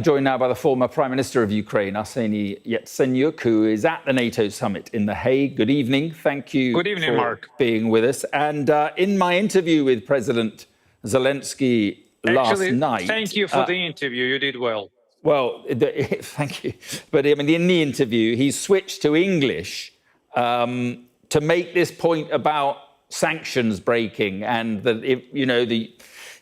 Joined now by the former Prime Minister of Ukraine, Arseniy Yatsenyuk, who is at the NATO summit in The Hague. Good evening. Thank you Good evening, for Mark. being with us. And in my interview with President Zelensky last night... Thank you for the interview. You did well. Well, thank you. But I mean, in the interview, he switched to English to make this point about sanctions breaking and that,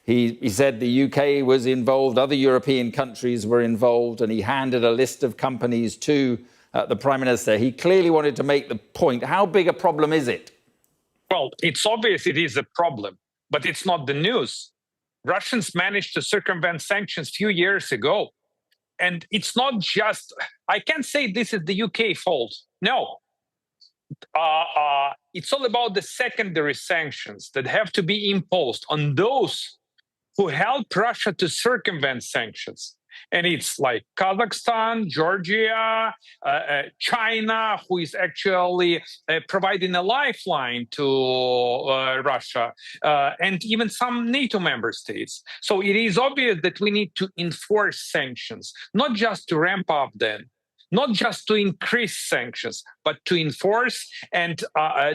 he said the UK was involved, other European countries were involved, and he handed a list of companies to the Prime Minister. He clearly wanted to make the point. How big a problem is it? Well, it's obvious it is a problem, but it's not the news. Russians managed to circumvent sanctions a few years ago. And it's not just, I can't say this is the UK fault. No. It's all about the secondary sanctions that have to be imposed on those who help Russia to circumvent sanctions. And it's like Kazakhstan, Georgia, China, who is actually providing a lifeline to Russia, and even some NATO member states. So it is obvious that we need to enforce sanctions, not just to ramp up them, not just to increase sanctions, but to enforce and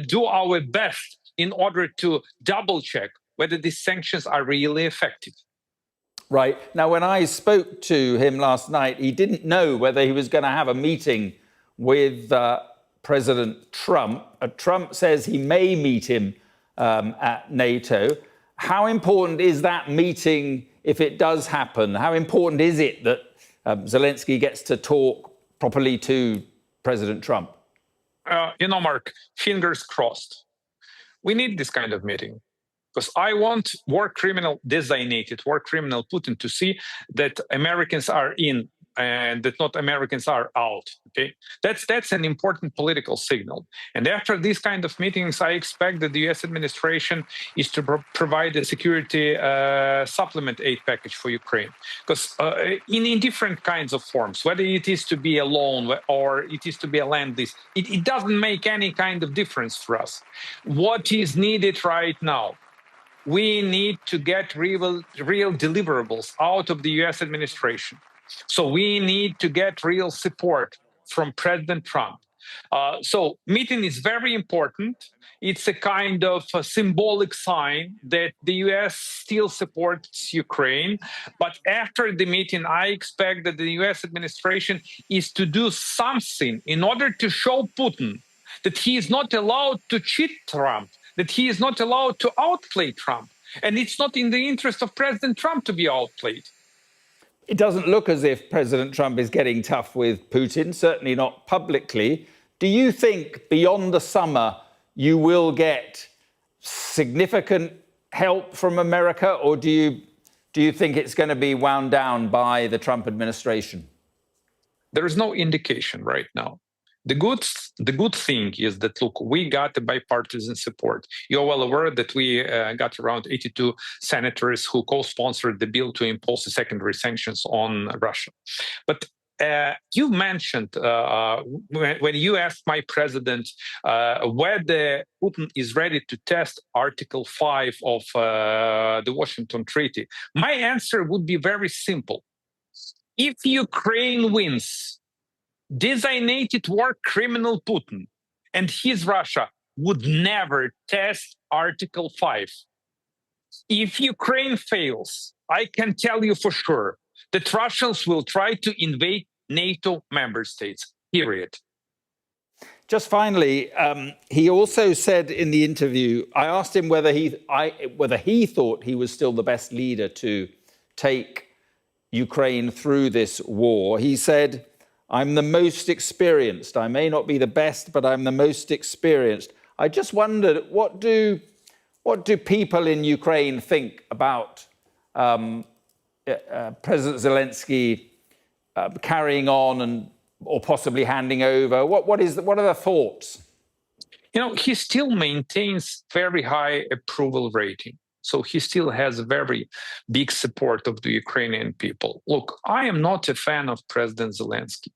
do our best in order to double check whether these sanctions are really effective. Right. Now, when I spoke to him last night, he didn't know whether he was going to have a meeting with President Trump. Trump says he may meet him at NATO. How important is that meeting if it does happen? How important is it that Zelensky gets to talk properly to President Trump? Mark, fingers crossed. We need this kind of meeting. Because I want designated war criminal Putin to see that Americans are in and that not Americans are out. Okay, that's an important political signal. And after these kind of meetings, I expect that the U.S. administration is to provide a security supplement aid package for Ukraine. Because in different kinds of forms, whether it is to be a loan or it is to be a land lease, it doesn't make any kind of difference for us. What is needed right now? We need to get real deliverables out of the U.S. administration. So we need to get real support from President Trump. So meeting is very important. It's a kind of a symbolic sign that the U.S. still supports Ukraine. But after the meeting, I expect that the U.S. administration is to do something in order to show Putin that he is not allowed to cheat Trump, that he is not allowed to outplay Trump. And it's not in the interest of President Trump to be outplayed. It doesn't look as if President Trump is getting tough with Putin, certainly not publicly. Do you think beyond the summer you will get significant help from America, or do you think it's going to be wound down by the Trump administration? There is no indication right now. The good thing is that, look, we got the bipartisan support. You're well aware that we got around 82 senators who co-sponsored the bill to impose the secondary sanctions on Russia. But you mentioned when you asked my president whether Putin is ready to test Article 5 of the Washington Treaty, my answer would be very simple. If Ukraine wins, designated war criminal Putin and his Russia would never test Article 5. If Ukraine fails, I can tell you for sure that Russians will try to invade NATO member states, period. Just finally, he also said in the interview, I asked him whether he thought he was still the best leader to take Ukraine through this war. He said, I'm the most experienced. I may not be the best, but I'm the most experienced. I just wondered, what do people in Ukraine think about President Zelensky carrying on or possibly handing over? What are the thoughts? He still maintains very high approval rating. So he still has very big support of the Ukrainian people. Look, I am not a fan of President Zelensky,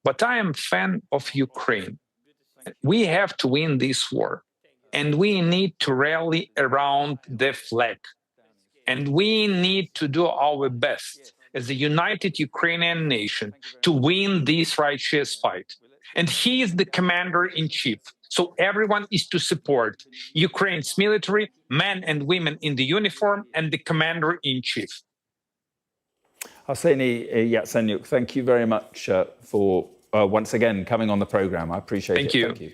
but I am a fan of Ukraine. We have to win this war, and we need to rally around the flag. And we need to do our best as a united Ukrainian nation to win this righteous fight. And he is the commander-in-chief. So everyone is to support Ukraine's military, men and women in the uniform, and the commander-in-chief. Arseniy Yatsenyuk, thank you very much for once again coming on the program. I appreciate it. Thank you. Thank you.